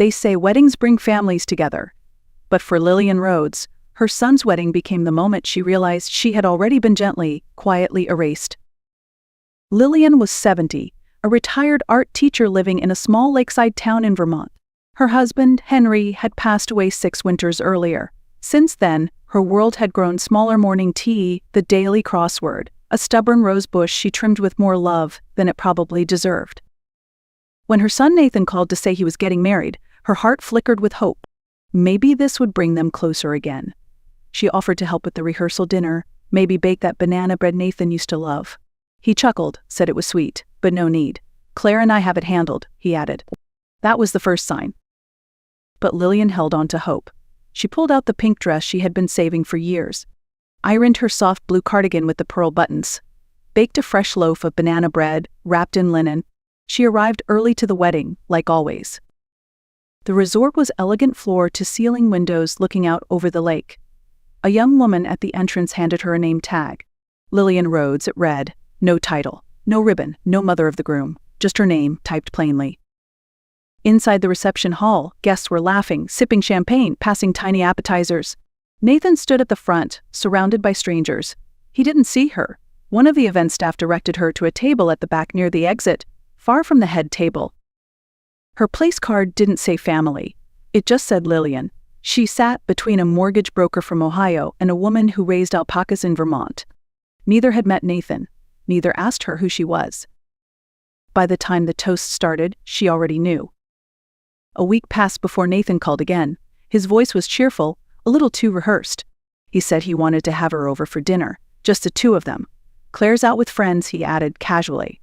They say weddings bring families together. But for Lillian Rhodes, her son's wedding became the moment she realized she had already been gently, quietly erased. Lillian was 70, a retired art teacher living in a small lakeside town in Vermont. Her husband, Henry, had passed away 6 winters earlier. Since then, her world had grown smaller. Morning tea, the daily crossword, a stubborn rose bush she trimmed with more love than it probably deserved. When her son Nathan called to say he was getting married, her heart flickered with hope. Maybe this would bring them closer again. She offered to help with the rehearsal dinner, maybe bake that banana bread Nathan used to love. He chuckled, said it was sweet, but no need. Claire and I have it handled, he added. That was the first sign. But Lillian held on to hope. She pulled out the pink dress she had been saving for years, ironed her soft blue cardigan with the pearl buttons, baked a fresh loaf of banana bread, wrapped in linen. She arrived early to the wedding, like always. The resort was elegant floor-to-ceiling windows looking out over the lake. A young woman at the entrance handed her a name tag. Lillian Rhodes, it read. No title, no ribbon, no mother of the groom, just her name, typed plainly. Inside the reception hall, guests were laughing, sipping champagne, passing tiny appetizers. Nathan stood at the front, surrounded by strangers. He didn't see her. One of the event staff directed her to a table at the back near the exit, far from the head table. Her place card didn't say family. It just said Lillian. She sat between a mortgage broker from Ohio and a woman who raised alpacas in Vermont. Neither had met Nathan. Neither asked her who she was. By the time the toast started, she already knew. A week passed before Nathan called again. His voice was cheerful, a little too rehearsed. He said he wanted to have her over for dinner, just the 2 of them. Claire's out with friends, he added casually.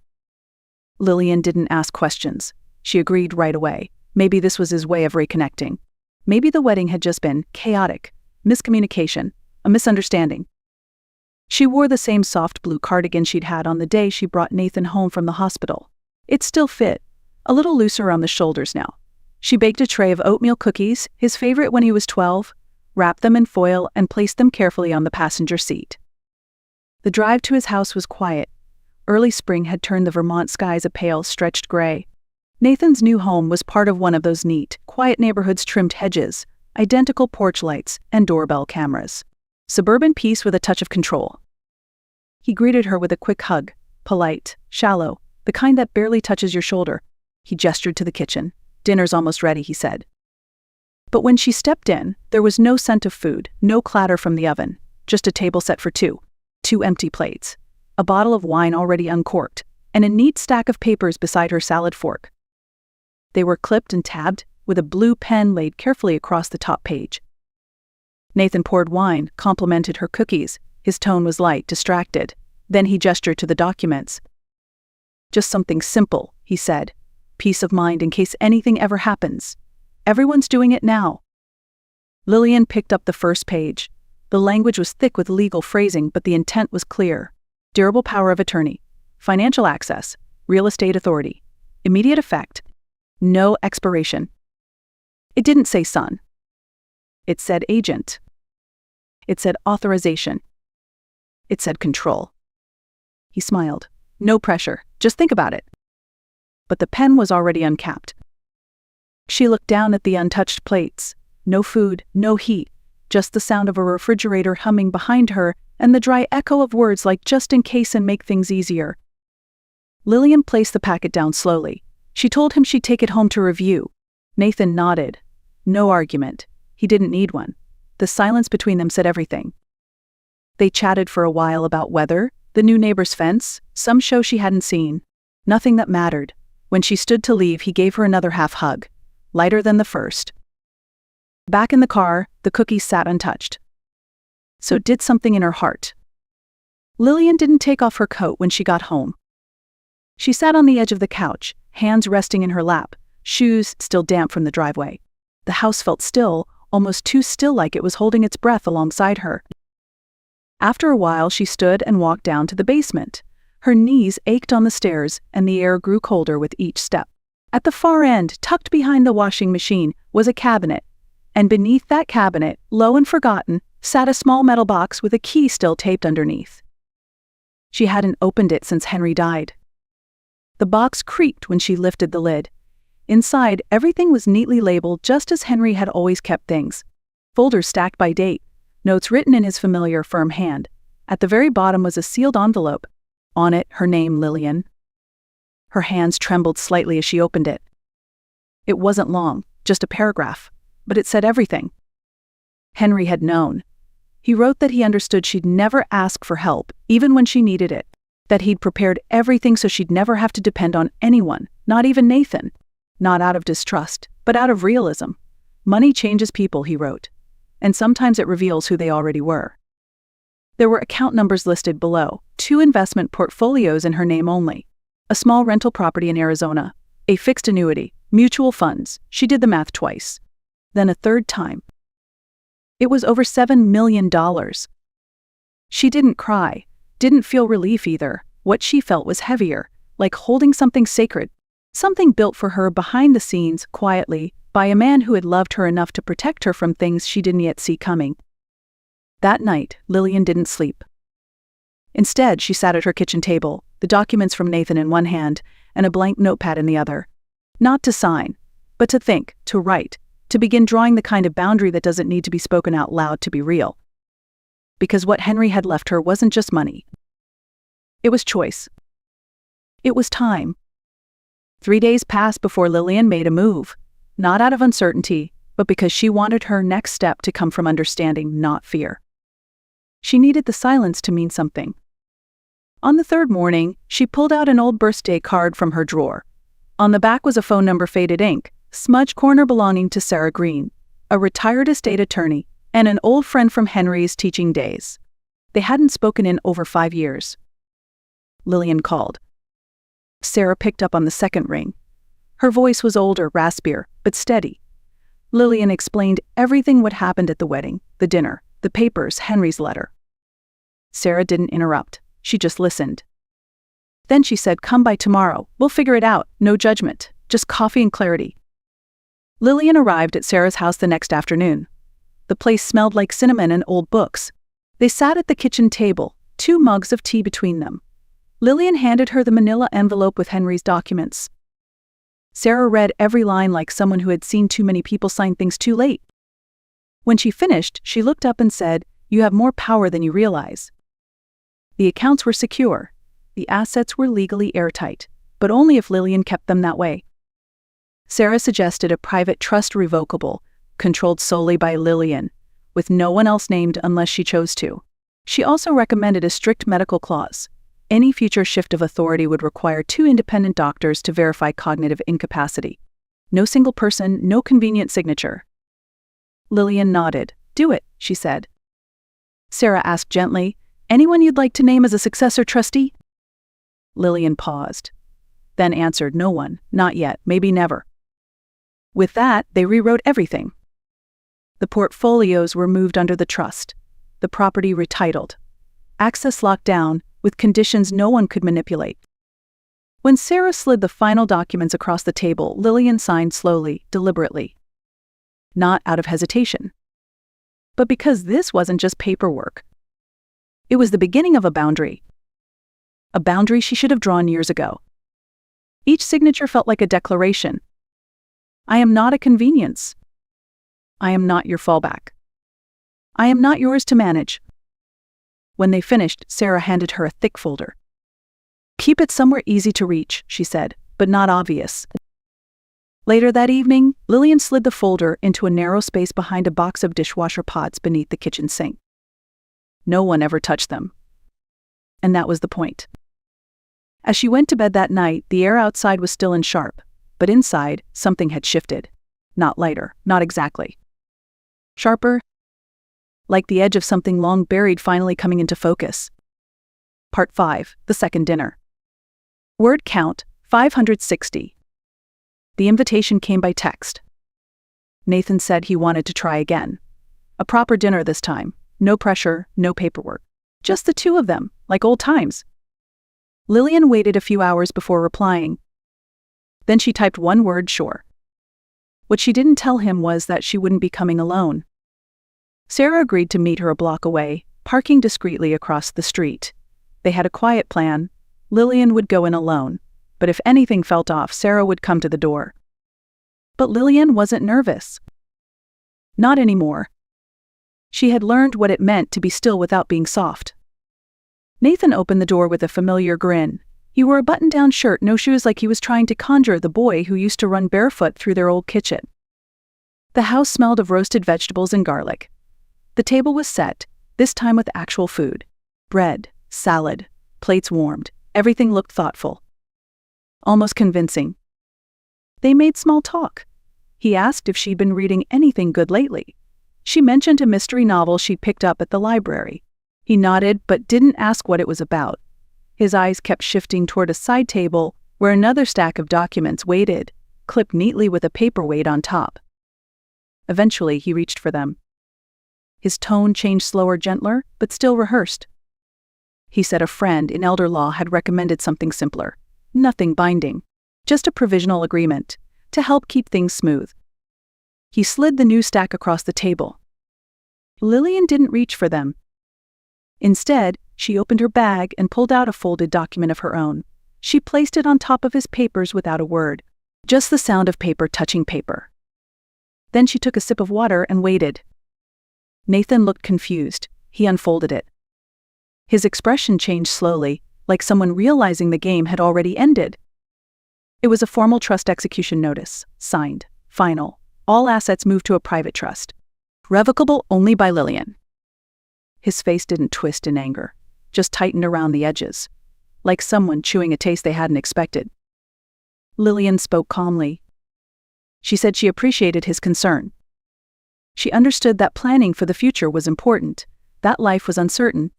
Lillian didn't ask questions. She agreed right away. Maybe this was his way of reconnecting. Maybe the wedding had just been chaotic, miscommunication, a misunderstanding. She wore the same soft blue cardigan she'd had on the day she brought Nathan home from the hospital. It still fit, a little looser around the shoulders now. She baked a tray of oatmeal cookies, his favorite when he was 12, wrapped them in foil and placed them carefully on the passenger seat. The drive to his house was quiet. Early spring had turned the Vermont skies a pale, stretched gray. Nathan's new home was part of one of those neat, quiet neighborhoods, trimmed hedges, identical porch lights, and doorbell cameras. Suburban peace with a touch of control. He greeted her with a quick hug, polite, shallow, the kind that barely touches your shoulder. He gestured to the kitchen. Dinner's almost ready, he said. But when she stepped in, there was no scent of food, no clatter from the oven, just a table set for 2 empty plates, a bottle of wine already uncorked, and a neat stack of papers beside her salad fork. They were clipped and tabbed, with a blue pen laid carefully across the top page. Nathan poured wine, complimented her cookies. His tone was light, distracted. Then he gestured to the documents. Just something simple, he said. Peace of mind in case anything ever happens. Everyone's doing it now. Lillian picked up the first page. The language was thick with legal phrasing, but the intent was clear. Durable power of attorney. Financial access. Real estate authority. Immediate effect. No expiration. It didn't say son. It said agent. It said authorization. It said control. He smiled. No pressure. Just think about it. But the pen was already uncapped. She looked down at the untouched plates. No food, no heat, just the sound of a refrigerator humming behind her and the dry echo of words like just in case and make things easier. Lillian placed the packet down slowly. She told him she'd take it home to review. Nathan nodded. No argument. He didn't need one. The silence between them said everything. They chatted for a while about weather, the new neighbor's fence, some show she hadn't seen. Nothing that mattered. When she stood to leave, he gave her another half hug, lighter than the first. Back in the car, the cookies sat untouched. So it did something in her heart. Lillian didn't take off her coat when she got home. She sat on the edge of the couch, hands resting in her lap, shoes still damp from the driveway. The house felt still, almost too still, like it was holding its breath alongside her. After a while, she stood and walked down to the basement. Her knees ached on the stairs, and the air grew colder with each step. At the far end, tucked behind the washing machine, was a cabinet. And beneath that cabinet, low and forgotten, sat a small metal box with a key still taped underneath. She hadn't opened it since Henry died. The box creaked when she lifted the lid. Inside, everything was neatly labeled just as Henry had always kept things. Folders stacked by date, notes written in his familiar firm hand. At the very bottom was a sealed envelope. On it, her name, Lillian. Her hands trembled slightly as she opened it. It wasn't long, just a paragraph, but it said everything. Henry had known. He wrote that he understood she'd never ask for help, even when she needed it, that he'd prepared everything so she'd never have to depend on anyone, not even Nathan. Not out of distrust, but out of realism. Money changes people, he wrote, and sometimes it reveals who they already were. There were account numbers listed below, 2 investment portfolios in her name only, a small rental property in Arizona, a fixed annuity, mutual funds. She did the math twice. Then a third time. It was over $7 million. She didn't cry, didn't feel relief either. What she felt was heavier, like holding something sacred, something built for her behind the scenes, quietly, by a man who had loved her enough to protect her from things she didn't yet see coming. That night, Lillian didn't sleep. Instead, she sat at her kitchen table, the documents from Nathan in one hand and a blank notepad in the other. Not to sign, but to think, to write, to begin drawing the kind of boundary that doesn't need to be spoken out loud to be real. Because what Henry had left her wasn't just money. It was choice. It was time. 3 days passed before Lillian made a move, not out of uncertainty, but because she wanted her next step to come from understanding, not fear. She needed the silence to mean something. On the third morning, she pulled out an old birthday card from her drawer. On the back was a phone number, faded ink, smudge corner belonging to Sarah Green, a retired estate attorney, and an old friend from Henry's teaching days. They hadn't spoken in over 5 years. Lillian called. Sarah picked up on the second ring. Her voice was older, raspier, but steady. Lillian explained everything what happened at the wedding, the dinner, the papers, Henry's letter. Sarah didn't interrupt. She just listened. Then she said, "Come by tomorrow. We'll figure it out. No judgment. Just coffee and clarity." Lillian arrived at Sarah's house the next afternoon. The place smelled like cinnamon and old books. They sat at the kitchen table, 2 mugs of tea between them. Lillian handed her the manila envelope with Henry's documents. Sarah read every line like someone who had seen too many people sign things too late. When she finished, she looked up and said, "You have more power than you realize." The accounts were secure. The assets were legally airtight, but only if Lillian kept them that way. Sarah suggested a private trust revocable, controlled solely by Lillian, with no one else named unless she chose to. She also recommended a strict medical clause. Any future shift of authority would require 2 independent doctors to verify cognitive incapacity. No single person, no convenient signature. Lillian nodded. "Do it," she said. Sarah asked gently, "Anyone you'd like to name as a successor trustee?" Lillian paused, then answered, "No one, not yet, maybe never." With that, they rewrote everything. The portfolios were moved under the trust, the property retitled, access locked down, with conditions no one could manipulate. When Sarah slid the final documents across the table, Lillian signed slowly, deliberately. Not out of hesitation, but because this wasn't just paperwork. It was the beginning of a boundary. A boundary she should have drawn years ago. Each signature felt like a declaration. I am not a convenience. I am not your fallback. I am not yours to manage. When they finished, Sarah handed her a thick folder. "Keep it somewhere easy to reach," she said, "but not obvious." Later that evening, Lillian slid the folder into a narrow space behind a box of dishwasher pots beneath the kitchen sink. No one ever touched them. And that was the point. As she went to bed that night, the air outside was still and sharp, but inside, something had shifted. Not lighter, not exactly. Sharper, like the edge of something long buried finally coming into focus. Part 5, the second dinner. Word count, 560. The invitation came by text. Nathan said he wanted to try again. A proper dinner this time. No pressure, no paperwork. Just the 2 of them, like old times. Lillian waited a few hours before replying. Then she typed one word, "sure." What she didn't tell him was that she wouldn't be coming alone. Sarah agreed to meet her a block away, parking discreetly across the street. They had a quiet plan. Lillian would go in alone, but if anything felt off, Sarah would come to the door. But Lillian wasn't nervous. Not anymore. She had learned what it meant to be still without being soft. Nathan opened the door with a familiar grin. He wore a button-down shirt, no shoes, like he was trying to conjure the boy who used to run barefoot through their old kitchen. The house smelled of roasted vegetables and garlic. The table was set, this time with actual food. Bread, salad, plates warmed. Everything looked thoughtful. Almost convincing. They made small talk. He asked if she'd been reading anything good lately. She mentioned a mystery novel she'd picked up at the library. He nodded but didn't ask what it was about. His eyes kept shifting toward a side table where another stack of documents waited, clipped neatly with a paperweight on top. Eventually, he reached for them. His tone changed slower, gentler, but still rehearsed. He said a friend in elder law had recommended something simpler. Nothing binding. Just a provisional agreement, to help keep things smooth. He slid the new stack across the table. Lillian didn't reach for them. Instead, she opened her bag and pulled out a folded document of her own. She placed it on top of his papers without a word. Just the sound of paper touching paper. Then she took a sip of water and waited. Nathan looked confused. He unfolded it. His expression changed slowly, like someone realizing the game had already ended. It was a formal trust execution notice, signed, final. All assets moved to a private trust. Revocable only by Lillian. His face didn't twist in anger, just tightened around the edges, like someone chewing a taste they hadn't expected. Lillian spoke calmly. She said she appreciated his concern. She understood that planning for the future was important, that life was uncertain.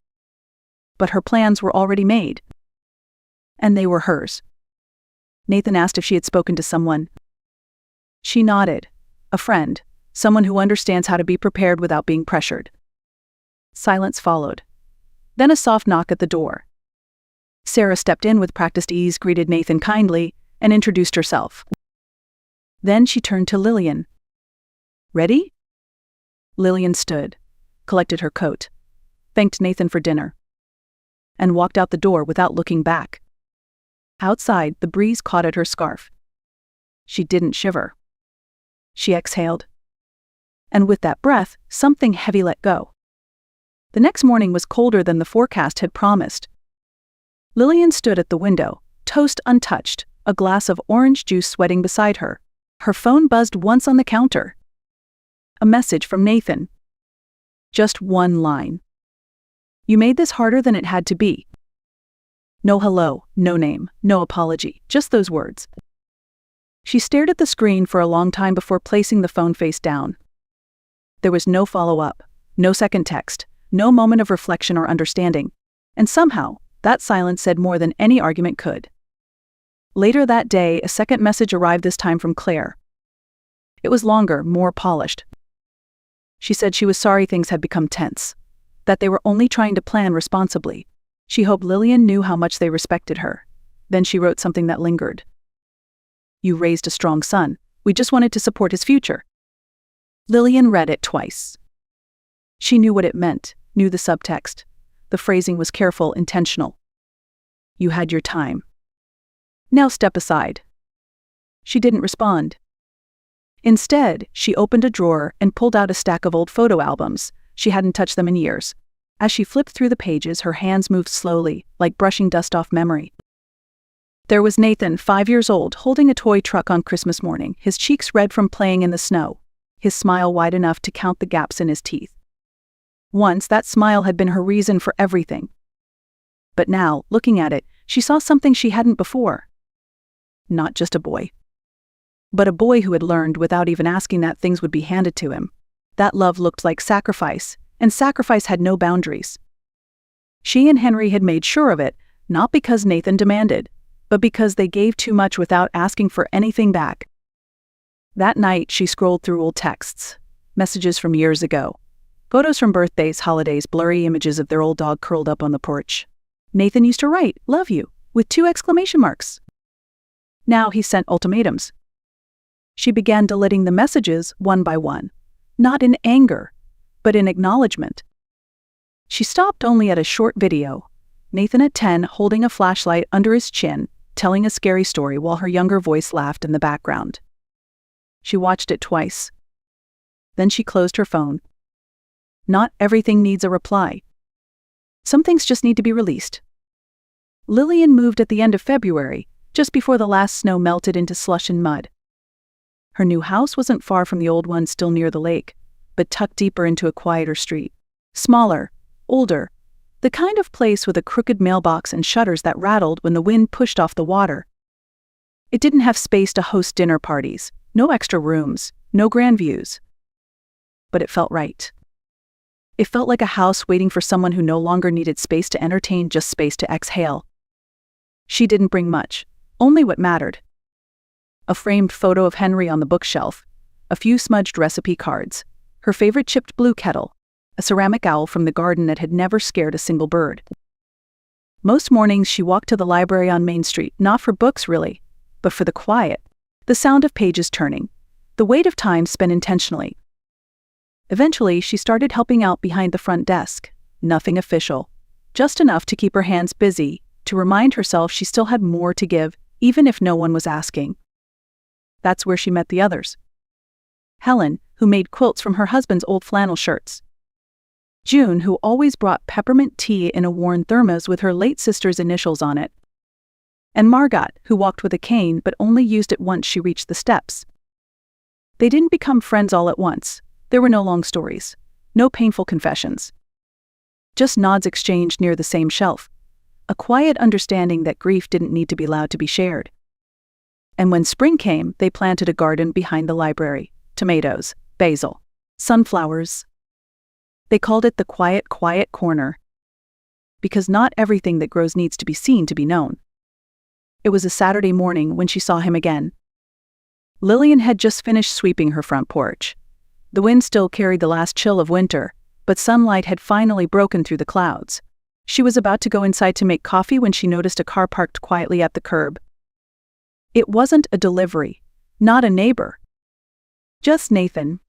But her plans were already made. And they were hers. Nathan asked if she had spoken to someone. She nodded. A friend, someone who understands how to be prepared without being pressured. Silence followed. Then a soft knock at the door. Sarah stepped in with practiced ease, greeted Nathan kindly, and introduced herself. Then she turned to Lillian. Ready? Lillian stood, collected her coat, thanked Nathan for dinner, and walked out the door without looking back. Outside, the breeze caught at her scarf. She didn't shiver. She exhaled. And with that breath, something heavy let go. The next morning was colder than the forecast had promised. Lillian stood at the window, toast untouched, a glass of orange juice sweating beside her. Her phone buzzed once on the counter. A message from Nathan. Just one line. You made this harder than it had to be. No hello, no name, no apology, just those words. She stared at the screen for a long time before placing the phone face down. There was no follow-up, no second text, no moment of reflection or understanding, and somehow, that silence said more than any argument could. Later that day, a second message arrived, this time from Claire. It was longer, more polished. She said she was sorry things had become tense, that they were only trying to plan responsibly. She hoped Lillian knew how much they respected her. Then she wrote something that lingered. You raised a strong son. We just wanted to support his future. Lillian read it twice. She knew what it meant, knew the subtext. The phrasing was careful, intentional. You had your time. Now step aside. She didn't respond. Instead, she opened a drawer and pulled out a stack of old photo albums. She hadn't touched them in years. As she flipped through the pages, her hands moved slowly, like brushing dust off memory. There was Nathan, 5 years old, holding a toy truck on Christmas morning, his cheeks red from playing in the snow, his smile wide enough to count the gaps in his teeth. Once, that smile had been her reason for everything. But now, looking at it, she saw something she hadn't before. Not just a boy. But a boy who had learned without even asking that things would be handed to him. That love looked like sacrifice, and sacrifice had no boundaries. She and Henry had made sure of it, not because Nathan demanded, but because they gave too much without asking for anything back. That night, she scrolled through old texts, messages from years ago, photos from birthdays, holidays, blurry images of their old dog curled up on the porch. Nathan used to write, "Love you," with 2 exclamation marks. Now he sent ultimatums. She began deleting the messages one by one, not in anger, but in acknowledgement. She stopped only at a short video, Nathan at 10 holding a flashlight under his chin, telling a scary story while her younger voice laughed in the background. She watched it twice. Then she closed her phone. Not everything needs a reply. Some things just need to be released. Lillian moved at the end of February, just before the last snow melted into slush and mud. Her new house wasn't far from the old one still near the lake, but tucked deeper into a quieter street. Smaller, older, the kind of place with a crooked mailbox and shutters that rattled when the wind pushed off the water. It didn't have space to host dinner parties, no extra rooms, no grand views. But it felt right. It felt like a house waiting for someone who no longer needed space to entertain, just space to exhale. She didn't bring much, only what mattered. A framed photo of Henry on the bookshelf, a few smudged recipe cards, her favorite chipped blue kettle, a ceramic owl from the garden that had never scared a single bird. Most mornings she walked to the library on Main Street, not for books really, but for the quiet, the sound of pages turning, the weight of time spent intentionally. Eventually, she started helping out behind the front desk, nothing official, just enough to keep her hands busy, to remind herself she still had more to give, even if no one was asking. That's where she met the others. Helen, who made quilts from her husband's old flannel shirts. June, who always brought peppermint tea in a worn thermos with her late sister's initials on it. And Margot, who walked with a cane but only used it once she reached the steps. They didn't become friends all at once. There were no long stories, no painful confessions. Just nods exchanged near the same shelf. A quiet understanding that grief didn't need to be loud to be shared. And when spring came, they planted a garden behind the library. Tomatoes, basil, sunflowers. They called it the quiet, quiet corner. Because not everything that grows needs to be seen to be known. It was a Saturday morning when she saw him again. Lillian had just finished sweeping her front porch. The wind still carried the last chill of winter, but sunlight had finally broken through the clouds. She was about to go inside to make coffee when she noticed a car parked quietly at the curb. It wasn't a delivery, not a neighbor. Just Nathan.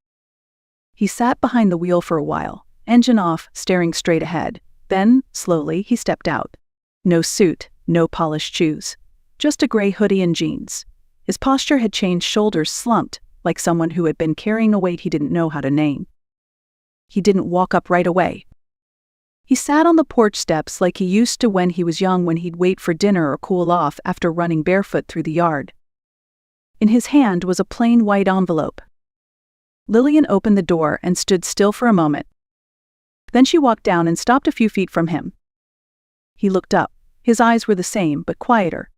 He sat behind the wheel for a while, engine off, staring straight ahead. Then, slowly, he stepped out. No suit, no polished shoes. Just a gray hoodie and jeans. His posture had changed, shoulders slumped, like someone who had been carrying a weight he didn't know how to name. He didn't walk up right away. He sat on the porch steps like he used to when he was young, when he'd wait for dinner or cool off after running barefoot through the yard. In his hand was a plain white envelope. Lillian opened the door and stood still for a moment. Then she walked down and stopped a few feet from him. He looked up. His eyes were the same, but quieter.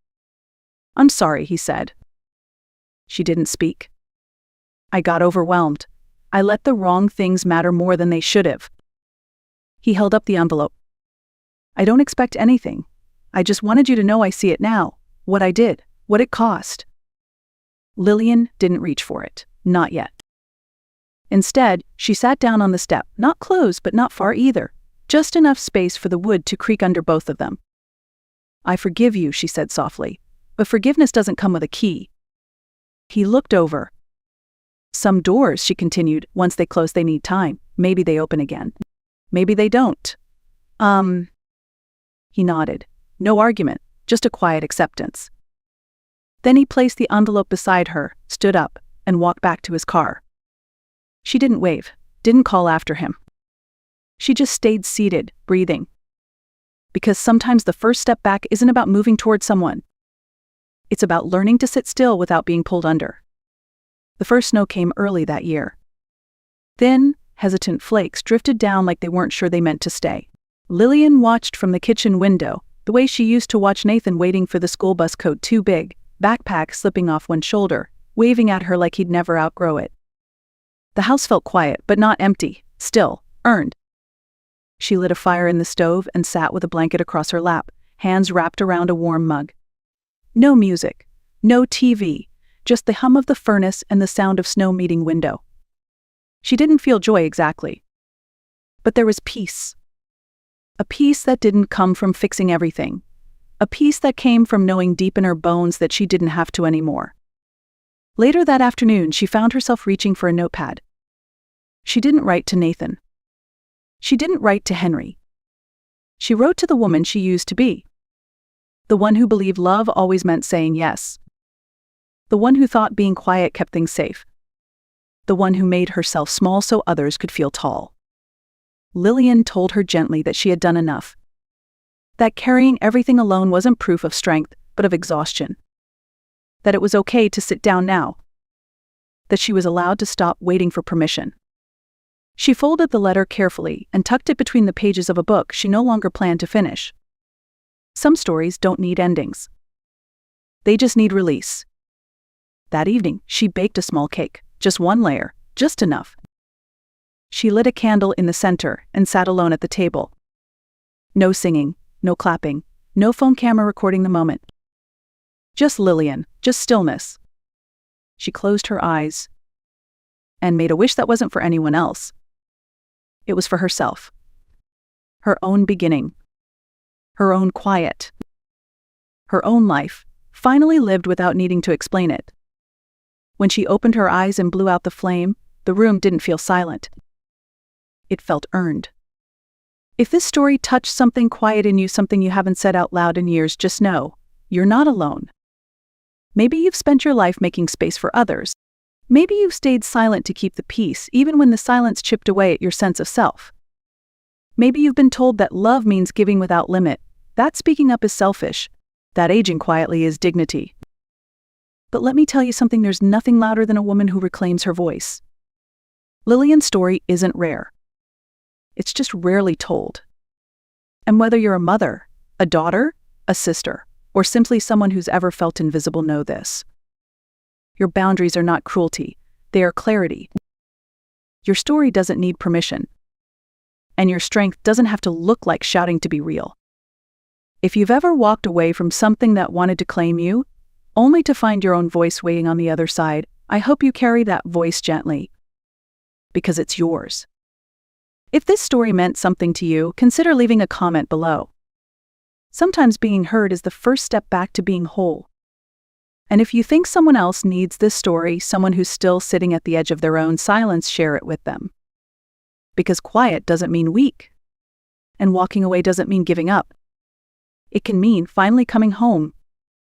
"I'm sorry," he said. She didn't speak. "I got overwhelmed. I let the wrong things matter more than they should have." He held up the envelope. "I don't expect anything. I just wanted you to know I see it now, what I did, what it cost." Lillian didn't reach for it, not yet. Instead, she sat down on the step, not close but not far either, just enough space for the wood to creak under both of them. "I forgive you," she said softly, "but forgiveness doesn't come with a key." He looked over. "Some doors," she continued, "once they close they need time. Maybe they open again. Maybe they don't." He nodded. No argument, just a quiet acceptance. Then he placed the envelope beside her, stood up, and walked back to his car. She didn't wave, didn't call after him. She just stayed seated, breathing. Because sometimes the first step back isn't about moving toward someone. It's about learning to sit still without being pulled under. The first snow came early that year. Thin, hesitant flakes drifted down like they weren't sure they meant to stay. Lillian watched from the kitchen window, the way she used to watch Nathan waiting for the school bus, coat too big, backpack slipping off one shoulder, waving at her like he'd never outgrow it. The house felt quiet, but not empty, still, earned. She lit a fire in the stove and sat with a blanket across her lap, hands wrapped around a warm mug. No music, no TV, just the hum of the furnace and the sound of snow meeting window. She didn't feel joy exactly. But there was peace. A peace that didn't come from fixing everything. A peace that came from knowing deep in her bones that she didn't have to anymore. Later that afternoon, she found herself reaching for a notepad. She didn't write to Nathan. She didn't write to Henry. She wrote to the woman she used to be. The one who believed love always meant saying yes. The one who thought being quiet kept things safe. the one who made herself small so others could feel tall. Lillian told her gently that she had done enough. That carrying everything alone wasn't proof of strength, but of exhaustion. That it was okay to sit down now. That she was allowed to stop waiting for permission. She folded the letter carefully and tucked it between the pages of a book she no longer planned to finish. Some stories don't need endings. They just need release. That evening, she baked a small cake, just one layer, just enough. She lit a candle in the center and sat alone at the table. No singing, no clapping, no phone camera recording the moment. Just Lillian, just stillness. She closed her eyes and made a wish that wasn't for anyone else. It was for herself. Her own beginning. Her own quiet. Her own life, finally lived without needing to explain it. When she opened her eyes and blew out the flame, the room didn't feel silent. It felt earned. If this story touched something quiet in you, something you haven't said out loud in years, just know, you're not alone. Maybe you've spent your life making space for others. Maybe you've stayed silent to keep the peace, even when the silence chipped away at your sense of self. Maybe you've been told that love means giving without limit, that speaking up is selfish, that aging quietly is dignity. But let me tell you something, there's nothing louder than a woman who reclaims her voice. Lillian's story isn't rare. It's just rarely told. And whether you're a mother, a daughter, a sister, or simply someone who's ever felt invisible, know this. Your boundaries are not cruelty, they are clarity. Your story doesn't need permission. And your strength doesn't have to look like shouting to be real. If you've ever walked away from something that wanted to claim you, only to find your own voice waiting on the other side, I hope you carry that voice gently. Because it's yours. If this story meant something to you, consider leaving a comment below. Sometimes being heard is the first step back to being whole. And if you think someone else needs this story, someone who's still sitting at the edge of their own silence, share it with them. Because quiet doesn't mean weak. And walking away doesn't mean giving up. It can mean finally coming home,